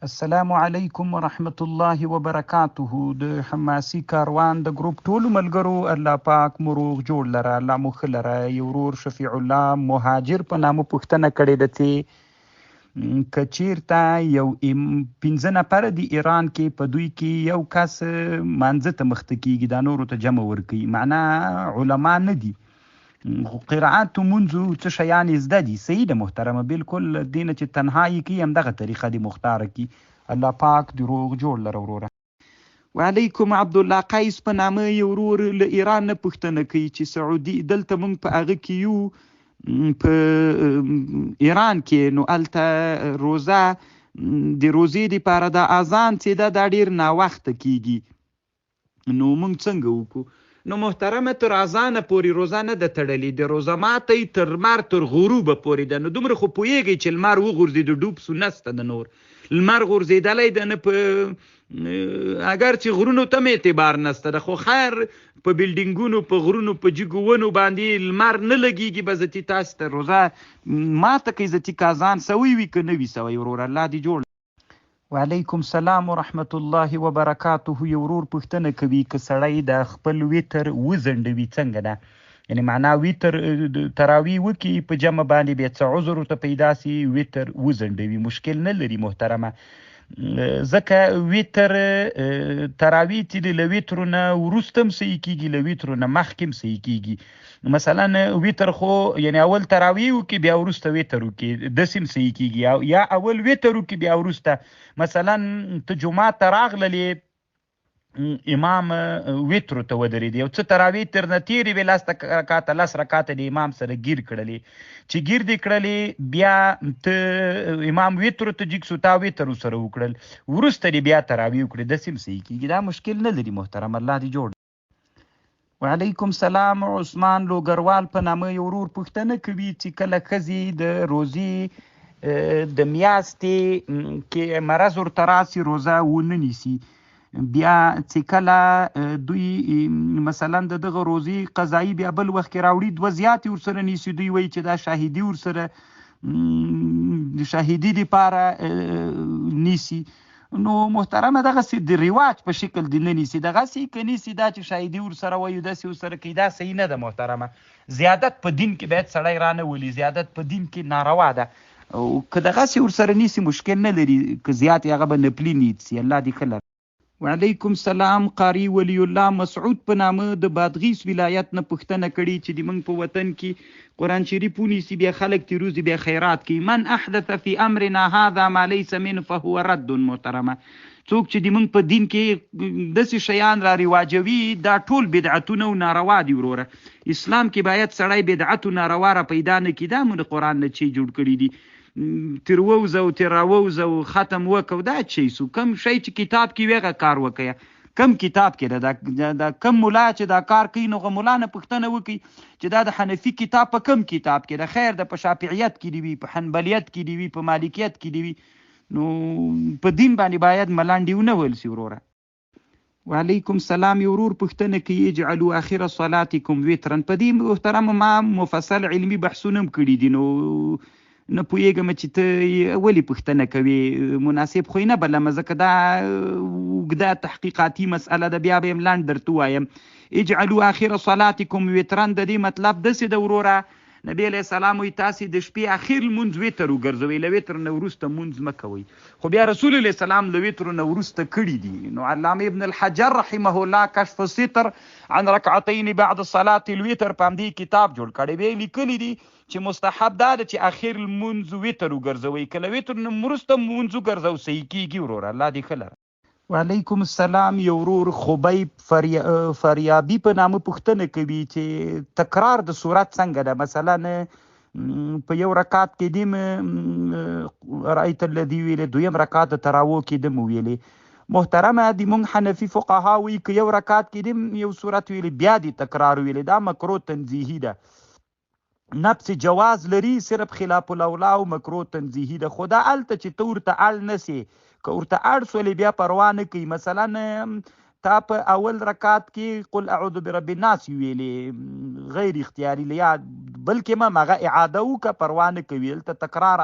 السلام علیکم ورحمت الله وبرکاته. د حماسي کاروان د ګروپ ټولو ملګرو الله پاک مروغ جوړ لره، الله مو ښه لره. یو ورور شفیع الله مهاجر په نامه پوښتنه کړې ده چې که چیرته یو 15 نفر د ایران کې په دوی کې یو کس مانځه ته مخته کیږي، دا نورو ته جمع ورکوي، معنا علما نه دي، قرائت منځو څه شیان زده دي، صحیح ده محترمه، بالکل دینه چې تنهایی کی همدغه طریقه دی مختاره کی. الله پاک دی روغ جوړ لره وروره. وعلیکم عبدالله قیس په نامه یو ورور له ایران نه پوښتنه کوي چې سعودي دلته موږ په هغه کې یو په ایران کې، نو هلته روزه د روزې دپاره د اذان چې دا ډېر ناوخته کیږي، نو موږ څنګه وکړو؟ نو محترمه تر اذانه پورې روزه نه ده تړلې، د روزه ماتۍ تر لمر تر غروبه پورې ده. نو دومره خو پوهېږئ چې لمر وغورځېد ډوب سو نسته د نور، لمر غورځېدلی ده نه، په اگر چې غرونو ته م اعتبار نسته ده، خو خیر په بلډینګونو په غرونو په جګو ونو باندې لمر نه لګېږي، به زتي تاسو ته روزه ماته کوي، زتي که اذان سوی وي که نه وي سوی وروره، الله دې جوړ. وعلیکم السلام ورحمت الله وبرکاته. یو ورور پوښتنه کوي که سړی د خپل ویتر وزنډوي څنګه ده؟ یعنی معنا ویتر تراوی وکي په جمع باندې بیا څه عذر ورته پیدا سي ویتر وزنډوي، مشکل نه لري محترمه، ځکه ویتر تراوی چې له ویترو نه وروسته هم صحیح کیږي، له ویترو نه مخکې هم صحیح کیږي. مثلا ویتر خو یعنی اول تراوی وکي بیا وروسته ویتر وکي، داسې هم صحیح کیږي، یا اول ویتر وکي بیا وروسته مثلا ته جمعه ته راغللې امام ویترو ته ودرېد، یو څه تراوی تر نه تېرې وې، 10 رکاته د امام سره ګیر کړلې، چې ګیر دې کړلې بیا ته امام ویترو ته جګ سو، تا ویتر سره وکړل، وروسته دې بیا تراوی وکړې، داسې هم صحیح کېږي، دا مشکل نه لري محترم، الله دې جوړ. وعلیکم السلام. عثمان لوګروال په نامه یو ورور پوښتنه کوي چې کله ښځې د روزې د میاشتې کې مرض ورته راسي روزه ونه نیسي، بیا چې کله دوی مثلا د دغه روزي قضایي بیا بل وخت کې راوړي، دوه زیاتې ورسره نیسي، دوی وایي چې دا شاهدي ورسره د شاهدي دپاره نیسي، نو محترمه دغسې د رواج په شکل دی نه نیسي، دغسې که نیسي دا چې شاهدي ورسره وایي داسې ورسره کوي، دا صحیح نه ده محترمه. زیادت په دین کې باید سړی رانه ولي، زیادت په دین کې ناروا ده، او که دغسې ورسره نیسي مشکل نه لري، که زیات هغه به نفلي نیت سي، الله دې ښه لره. وعلیکم السلام. قاری ولی الله مسعود په نامه د بادغیس ولایت نه پوښتنه کړې چې د موږ په وطن کې قرآن شریف ونیسي، بیا خلک تیروزي، بیا خیرات کوي. من احدث فی امرنا هذا ما لیس منه فهو رد محترمه. څوک چې د موږ په دین کې داسې شیان را رواجوي دا ټول بدعتونه او ناروا دي وروره. اسلام کې باید سړی بدعت او ناروا را پیدا نه کړي، دا موږ قرآن نه چې جوړ کړي دي، تیر ووزه او تیر راووزه او ختم وکو، دا چی سو؟ کم شی چې کتاب کې ویغه کار وکیا، کم کتاب کې دا کم مولا چې دا کار کوي، نو مولا نه پوښتنه وکي چې دا د حنفي کتاب په کم کتاب کې د خیر د په شافعیت کې دی وي، په حنبلیت کې دی وي، په مالکیت کې دی وي، نو په دین باندې باید ملانډي ونه ویل سي وروره. وعلیکم السلام. یو ورور پوښتنه کوي اجعلوا اخر صلاتکم وترا. په دې محترم ما مفصل علمي بحثونه هم کړي دي، نو نه پوهېږم چې ته ولې پوښتنه کوې، مناسب خو یې نه بلمه، ځکه دا اوږده تحقیقاتي مسئله ده، بیا به یم لنډ درته ووایم. اجعلوا اخر صلاتکم وترا د دې مطلب داسې ده وروره، نبی علیه السلام وایي تاسې د شپې اخر لمونځ وتر وګرځوئ، له وتر نه وروسته مونځ مه کوئ، خو بیا رسول علیه السلام له وترو نه وروسته کړي دي. نو علامه ابن الحجر رحمه الله کشف الستر عن رکعتین بعد صلاة الوتر په همدې کتاب جوړ کړی، بیا لیکلي دي چې مستحب دا ده چې اخر لمونځ وتر وګرځوئ، که له وتر نه وروسته مونځ وګرځو صحیح کېږي وروره، الله دې ښه لره. وعلیکم السلام. یو ورور خبیب فریابي په نامه پوښتنه کوي چې تکرار د صورت څنګه ده؟ مثلا په یو رکعت کې دیم رأیت الذی ویلې، دویم رکعت د تراویح کې دم ویلې. محترمه د مونږ حنفي فقها وایي که یو رکعت کې دیم یو صورت ویلې بیا د تکرار ویلې، دا مکروه تنزیهي ده، نفس جواز لري، صرف خلاف الاولا او مکروه تنزیهي ده، خو دا هلته چې ته ورته اړ نسې، که ورته اړ سولې بیا پروا نه کوي. مثلا تا په اول رکعت کې قل اعوذ برب الناس ویلې غیر اختیاري یا بلکې ما مغه اعاده وکړه پروا نه کوي دلته تکرار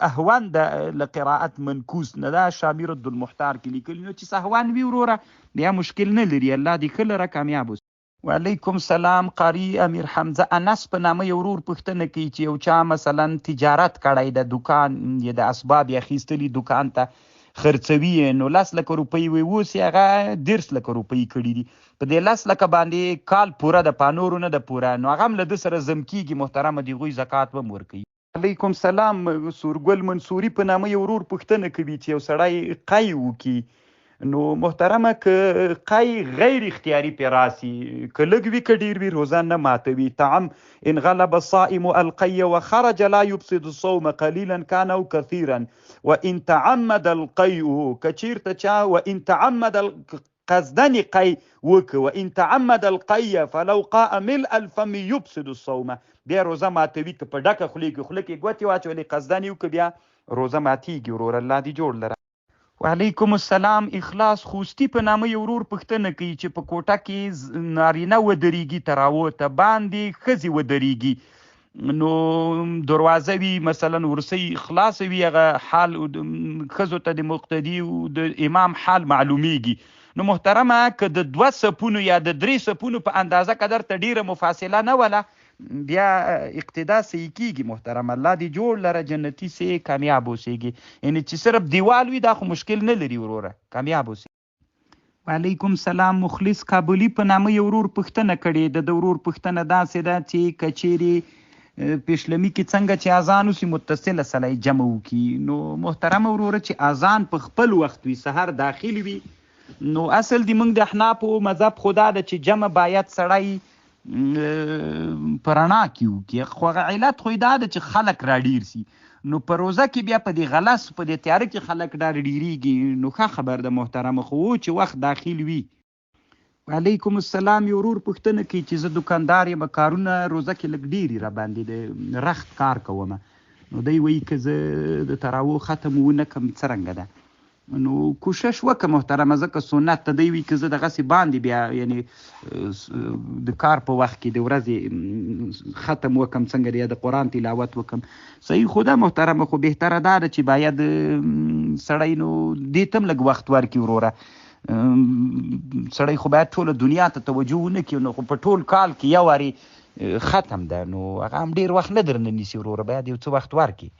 اهون د لقراءت منکوس نه دا شامر المحتار کې لیکلي نو چې سهوان وي وروره بیا مشکل نه لري الله دې ښه لره کامیاب اوسي. وعلیکم سلام. قاری امیر حمزه انس په نامه یو ورور پوښتنه کوي چې یو چا مثلا تجارت کړی د دکان یا د اسباب اخیستلي دکان ته خرڅوي نو 10 لک روپۍ وي اوس هغه 10 لک روپۍ کړي دي په دې 10 لک باندې کال پوره د پانورو نه د پوره نو هغه هم له ده سره زم کېږي محترمه د هغوی زکات به هم ورکوي. علیکم سلام. سورګل منصوري په نامه یو ورور پوښتنه کوي چې یو سړی قی وکړي نو محترمه که قی غیر اختیاري پې راسي که لږ وي که ډېر وي روزه نه ماتوي. طعم ان غلب الصائم القی وخرج لا يفسد الصوم قليلا كان او كثيرا وان تعمد القی که چیرته چا وان تعمد قصدن قی وکه وان تعمد القی فلو قاء ملء الفم يفسد الصوم بیا روزه ماتوي که په ډکه خولې کې خوله کې ګوتې واچولې قصدن یې وکه بیا روزه ماتیږي ورور الله دې جوړ لره. وعلیکم السلام. اخلاص خوستی په نامه یو ورور پوښتنه کوي چې په کوټه کې نارینه ودرېږي تراوته باندې ښځې ودرېږي نو دروازه وي مثلا ورسۍ خلاصه وي هغه حال ښځو ته د مقتدي د امام حال معلومیږي نو محترمه که د 2 صفونو یا د 3 صفونو په اندازه قدر ته ډیره مفاصله نه وله بیا اقتدا صحیح کیږي محترم الله دې جوړ لره جنتي سي کامیاب اوسېږي یعنی چې صرف دیوال وي دا خو مشکل نه لري وروره کامیاب اوسي. وعلیکم سلام. مخلص کابلی په نامه یو ورور پوښتنه کړې د ورور پوښتنه داسې ده چې کچېرې پیشلمي کې څنګه چې اذان وسي متصله سړی جمع وکړي نو محترم وروره چې اذان په خپل وخت وي سحر داخلي وي نو اصل د موږ د احنافو مذهب خدا ده چې جمع باید سړی پرانا کیو کې خو علت خو دا ده چې خلک راډیر سي نو په روزه کې بیا په دې غلس په دې تیاره کې خلک ډېریږي نو ښه خبر ده محترمه خو چې وخت داخل وي. وعلیکم السلام. یو ورور پوښتنه کوي چې زه دکاندار یم کارونه روزه کې لږ ډېرې را باندې د رخت کار کوم نو دی وایي که زه د تراوو ختم ونه کړم څرنګه ده نو کوشش وکړه محترمه ځکه سنت ته دی وي که زه دغسې باندې بیا یعنی د کار په وخت کې د ورځې ختم وکم څنګه یا د قرآن تلاوت وکم صحیح خو ده محترمه خو بهتره دا ده چې باید سړی نو دې ته هم لږ وخت ورکړي وروره سړی خو باید ټوله دنیا ته توجه ونه کړي نو خو په ټول کال کې یو وارې ختم ده نو هغه هم ډېر وخت نه درنه نیسي وروره باید یو څه وخت ورکړي.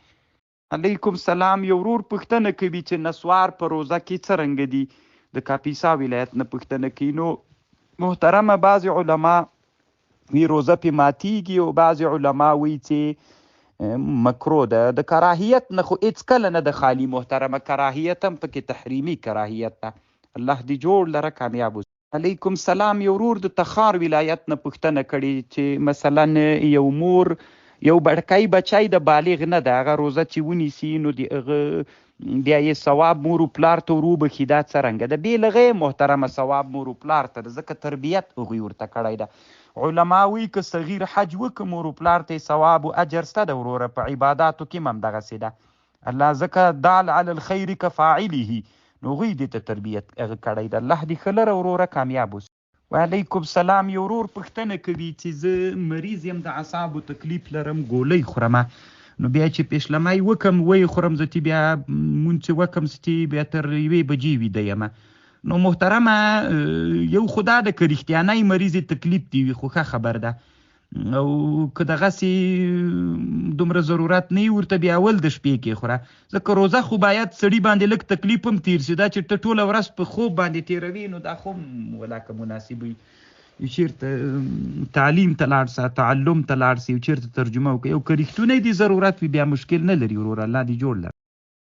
علیکم سلام. یو ورور پوښتنه کوي چې نسوار په روزه کې څرنګه دي د کاپیسا ولایت نه پوښتنه کوي نو محترمه بعضې علما وی روزه پې ماتیږي او بعضې علما وی چې مکرو ده د کراهیت نه خو هېڅ کله نه د خالي محترمه کراهیت هم پکې تحریمي کراهیت ده الله دې جوړ لره کامیاب اوسي. علیکم سلام. یو ورور د تخار ولایت نه پوښتنه کړې چې مثلا یو مور یو بړکی بچی د بالغ نه ده هغه روزه چې ونیسي نو د هغه بیا یې ثواب مور و پلار ته وروبخي دا څرنګه ده بې له محترمه ثواب مور و پلار ته ده ځکه تربیت هغوی ورته کړی ده علما وایي که صغیر حج وکړه مور و پلار ته یې ثواب و اجر شته ده وروره په عباداتو کې هم همدغسې ده الله ځکه دال علی الخیر کفاعله نو هغوی دې ته تربیت هغه کړی ده الله دې ښه لره وروره کامیاب اوسي. وعلیکم سلام. یو ورور پوښتنه کوي چې زه مریض یم د اعصابو تکلیف لرم ګولۍ خورمه نو بیا چې پیشلمی وکم وی خورم زه بیا مونځ چې وکم چې بیا تر 1 بجې ویده یمه نو محترمه یو خو دا ده که رښتیانی مریض تکلیف دی وي خو ښه خبر ده او که دغسې دومره ضرورت نه وي ورته بیا اول د شپې کې خوره ځکه روزه خو باید سړي باندې لږ تکلیف هم تیر شي دا چې ته ټوله ورځ په خوب باندې تیروي نو دا خو هم ولاکه مناسب وي چیرته تعلیم ته لاړ سه تعلم ته لاړ سي چیرته ترجمه وکړي او که رښتونی دې ضرورت وي بیا مشکل نه لري وروره الله دې جوړ لره.